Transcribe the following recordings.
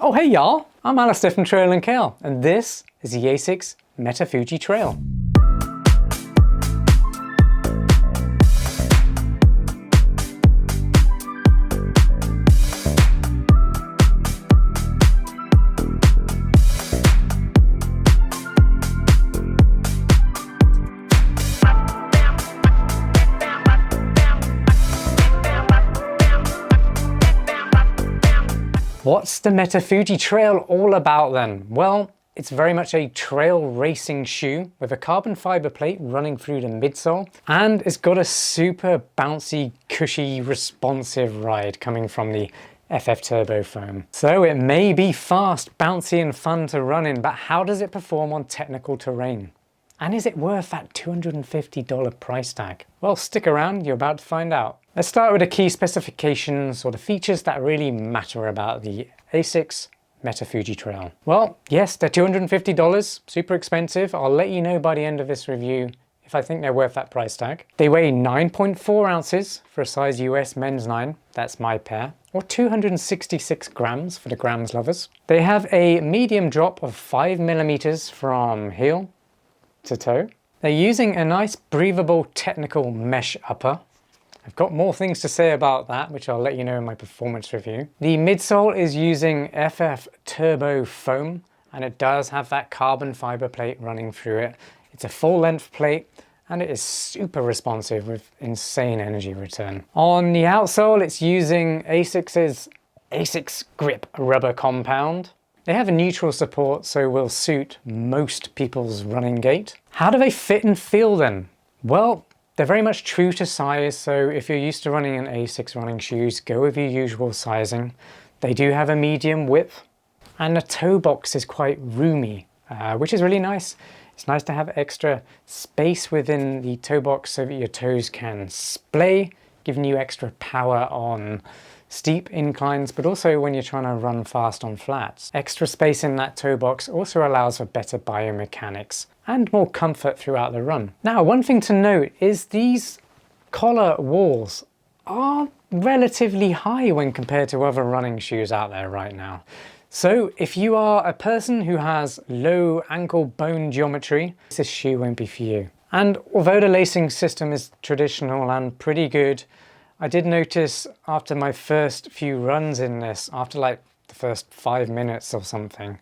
Oh hey y'all, I'm Alistair from Trail and Kale, and this is the ASICS Metafuji Trail. What's the Metafuji Trail all about then? Well, it's very much a trail racing shoe with a carbon fiber plate running through the midsole, and it's got a super bouncy, cushy, responsive ride coming from the FF Turbo foam. So it may be fast, bouncy and fun to run in, but how does it perform on technical terrain? And is it worth that $250 price tag? Well, stick around, you're about to find out. Let's start with the key specifications or the features that really matter about the ASICS Metafuji Trail. Well, yes, they're $250, super expensive. I'll let you know by the end of this review if I think they're worth that price tag. They weigh 9.4 ounces for a size US men's 9, that's my pair, or 266 grams for the grams lovers. They have a medium drop of 5 millimeters from heel to toe. They're using a nice breathable technical mesh upper. I've got more things to say about that, which I'll let you know in my performance review. The midsole is using FF Turbo foam, and it does have that carbon fiber plate running through it. It's a full length plate, and it is super responsive with insane energy return. On the outsole, it's using ASICS's ASICS Grip rubber compound. They have a neutral support, so will suit most people's running gait. How do they fit and feel then? Well, they're very much true to size, so if you're used to running in ASICS running shoes, go with your usual sizing. They do have a medium width, and the toe box is quite roomy, which is really nice. It's nice to have extra space within the toe box so that your toes can splay, giving you extra power on steep inclines, but also when you're trying to run fast on flats. Extra space in that toe box also allows for better biomechanics and more comfort throughout the run. Now, one thing to note is these collar walls are relatively high when compared to other running shoes out there right now. So if you are a person who has low ankle bone geometry, this shoe won't be for you. And although the lacing system is traditional and pretty good, I did notice after my first few runs in this, after like the first 5 minutes or something,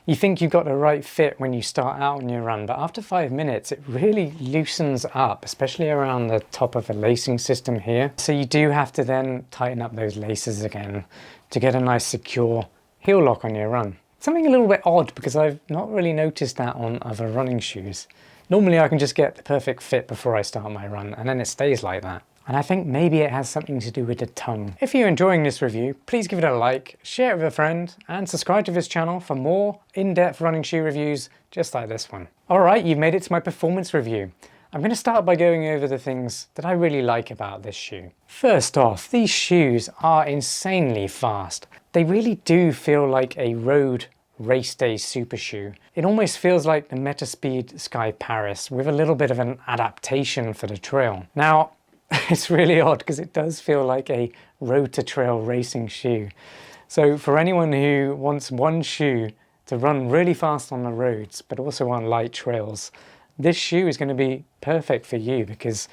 you think you've got the right fit when you start out on your run, but after 5 minutes it really loosens up, especially around the top of the lacing system here. So you do have to then tighten up those laces again to get a nice secure heel lock on your run. Something a little bit odd because I've not really noticed that on other running shoes. Normally I can just get the perfect fit before I start my run and then it stays like that. And I think maybe it has something to do with the tongue. If you're enjoying this review, please give it a like, share it with a friend, and subscribe to this channel for more in-depth running shoe reviews just like this one. Alright, you've made it to my performance review. I'm going to start by going over the things that I really like about this shoe. First off, these shoes are insanely fast. They really do feel like a road race day super shoe. It almost feels like the Metaspeed Sky Paris with a little bit of an adaptation for the trail. Now, it's really odd because it does feel like a road to trail racing shoe. So for anyone who wants one shoe to run really fast on the roads, but also on light trails, this shoe is going to be perfect for you because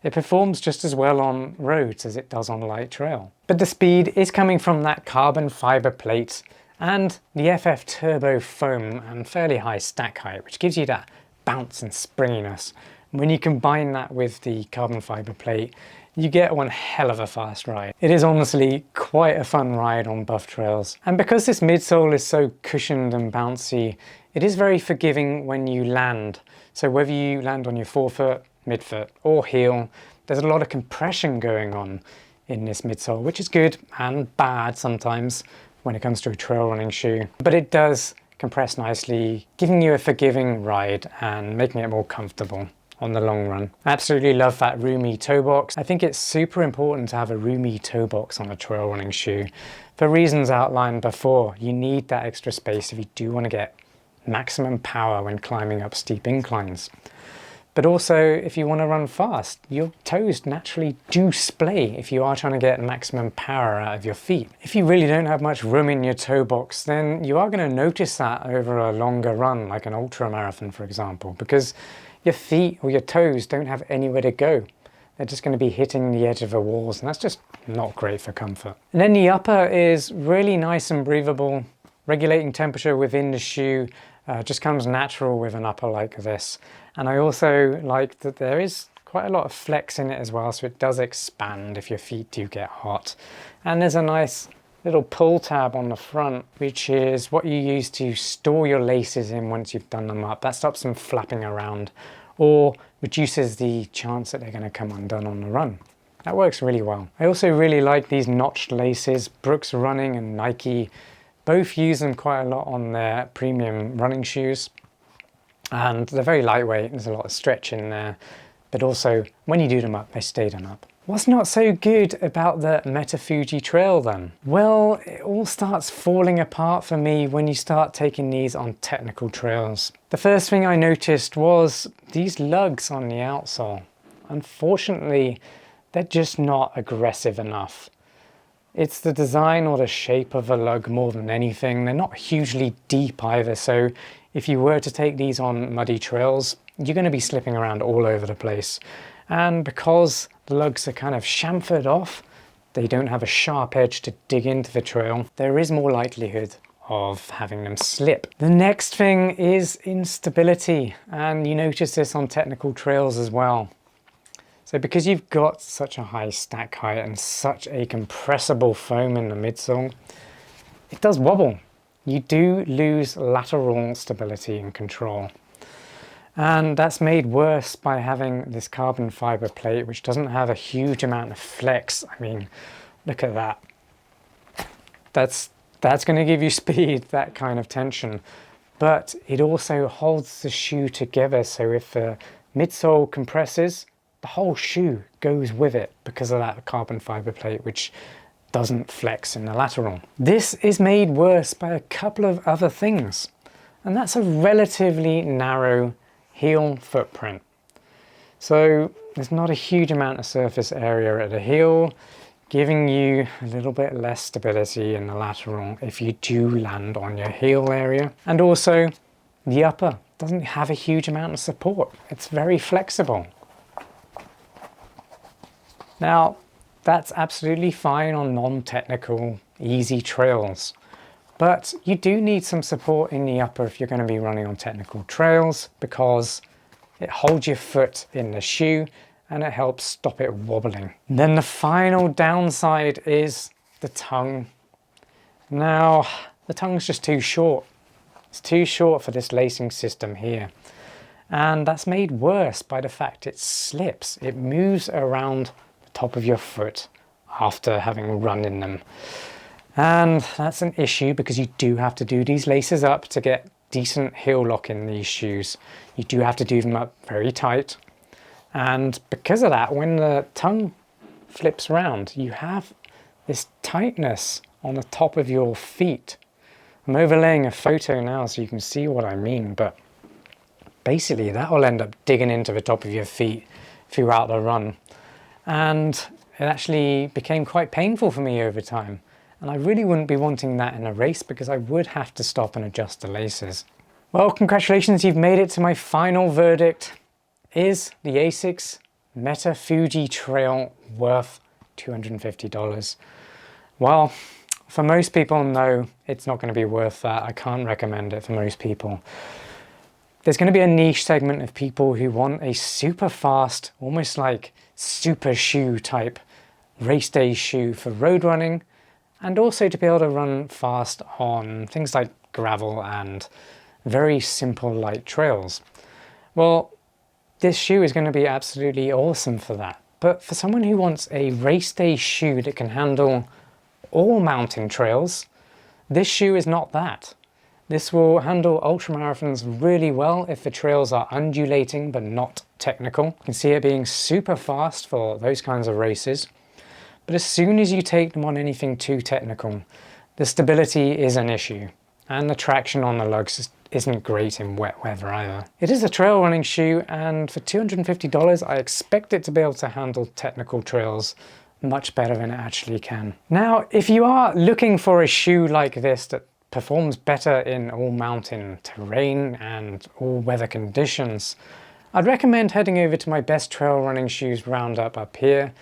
it performs just as well on roads as it does on light trail. But the speed is coming from that carbon fiber plate and the FF Turbo foam and fairly high stack height, which gives you that bounce and springiness. When you combine that with the carbon fiber plate, you get one hell of a fast ride. It is honestly quite a fun ride on buff trails. And because this midsole is so cushioned and bouncy, it is very forgiving when you land. So whether you land on your forefoot, midfoot or heel, there's a lot of compression going on in this midsole, which is good and bad sometimes when it comes to a trail running shoe. But it does compress nicely, giving you a forgiving ride and making it more comfortable on the long run. I absolutely love that roomy toe box. I think it's super important to have a roomy toe box on a trail running shoe. For reasons outlined before, you need that extra space if you do want to get maximum power when climbing up steep inclines. But also, if you want to run fast, your toes naturally do splay if you are trying to get maximum power out of your feet. If you really don't have much room in your toe box, then you are going to notice that over a longer run, like an ultra marathon, for example, because your feet or your toes don't have anywhere to go. They're just going to be hitting the edge of the walls, and that's just not great for comfort. And then the upper is really nice and breathable, regulating temperature within the shoe. Just comes natural with an upper like this. And I also like that there is quite a lot of flex in it as well, so it does expand if your feet do get hot. And there's a nice little pull tab on the front, which is what you use to store your laces in once you've done them up. That stops them flapping around or reduces the chance that they're going to come undone on the run. That works really well. I also really like these notched laces. Brooks Running and Nike both use them quite a lot on their premium running shoes. And they're very lightweight, there's a lot of stretch in there, but also when you do them up, they stay done up. What's not so good about the Metafuji Trail then? Well, it all starts falling apart for me when you start taking these on technical trails. The first thing I noticed was these lugs on the outsole. Unfortunately, they're just not aggressive enough. It's the design or the shape of the lug more than anything. They're not hugely deep either, so if you were to take these on muddy trails, you're going to be slipping around all over the place. And because the lugs are kind of chamfered off, they don't have a sharp edge to dig into the trail, there is more likelihood of having them slip. The next thing is instability, and you notice this on technical trails as well. So because you've got such a high stack height and such a compressible foam in the midsole, it does wobble. You do lose lateral stability and control. And that's made worse by having this carbon fiber plate, which doesn't have a huge amount of flex. I mean, look at that. That's going to give you speed, that kind of tension. But it also holds the shoe together. So if the midsole compresses, the whole shoe goes with it because of that carbon fiber plate, which doesn't flex in the lateral. This is made worse by a couple of other things, and that's a relatively narrow heel footprint. So there's not a huge amount of surface area at the heel, giving you a little bit less stability in the lateral if you do land on your heel area. And also the upper doesn't have a huge amount of support. It's very flexible. Now, that's absolutely fine on non-technical, easy trails, but you do need some support in the upper if you're going to be running on technical trails, because it holds your foot in the shoe and it helps stop it wobbling. And then the final downside is the tongue. Now, the tongue's just too short. It's too short for this lacing system here. And that's made worse by the fact it slips. It moves around top of your foot after having run in them. And that's an issue because you do have to do these laces up to get decent heel lock in these shoes. You do have to do them up very tight. And because of that, when the tongue flips around, you have this tightness on the top of your feet. I'm overlaying a photo now so you can see what I mean, but basically that will end up digging into the top of your feet throughout the run. And it actually became quite painful for me over time. And I really wouldn't be wanting that in a race because I would have to stop and adjust the laces. Well, congratulations, you've made it to my final verdict. Is the ASICS Metafuji Trail worth $250? Well, for most people, no, it's not going to be worth that. I can't recommend it for most people. There's going to be a niche segment of people who want a super fast, almost like super shoe type race day shoe for road running, and also to be able to run fast on things like gravel and very simple light trails. Well, this shoe is going to be absolutely awesome for that. But for someone who wants a race day shoe that can handle all mountain trails, this shoe is not that. This will handle ultramarathons really well if the trails are undulating but not technical. You can see it being super fast for those kinds of races. But as soon as you take them on anything too technical, the stability is an issue. And the traction on the lugs isn't great in wet weather either. It is a trail running shoe, and for $250 I expect it to be able to handle technical trails much better than it actually can. Now, if you are looking for a shoe like this that performs better in all mountain terrain and all weather conditions, I'd recommend heading over to my best trail running shoes roundup up here.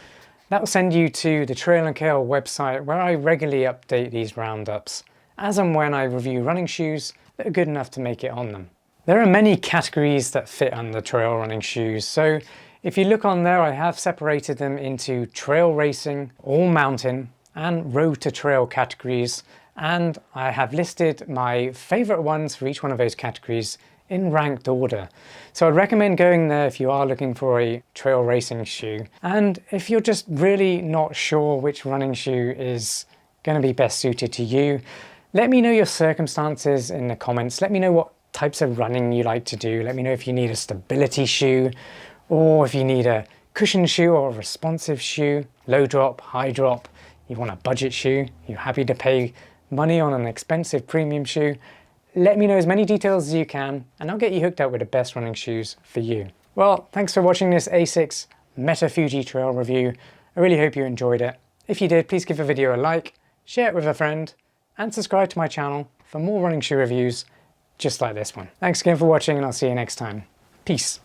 That will send you to the Trail and Kale website, where I regularly update these roundups as and when I review running shoes that are good enough to make it on them. There are many categories that fit under trail running shoes, so if you look on there, I have separated them into trail racing, all mountain, and road to trail categories, and I have listed my favorite ones for each one of those categories in ranked order. So I'd recommend going there if you are looking for a trail racing shoe. And if you're just really not sure which running shoe is going to be best suited to you, let me know your circumstances in the comments. Let me know what types of running you like to do. Let me know if you need a stability shoe, or if you need a cushion shoe or a responsive shoe, low drop, high drop, you want a budget shoe, you're happy to pay money on an expensive premium shoe. Let me know as many details as you can, and I'll get you hooked up with the best running shoes for you. Well, thanks for watching this ASICS Metafuji Trail review. I really hope you enjoyed it. If you did, please give the video a like, share it with a friend, and subscribe to my channel for more running shoe reviews just like this one. Thanks again for watching, and I'll see you next time. Peace.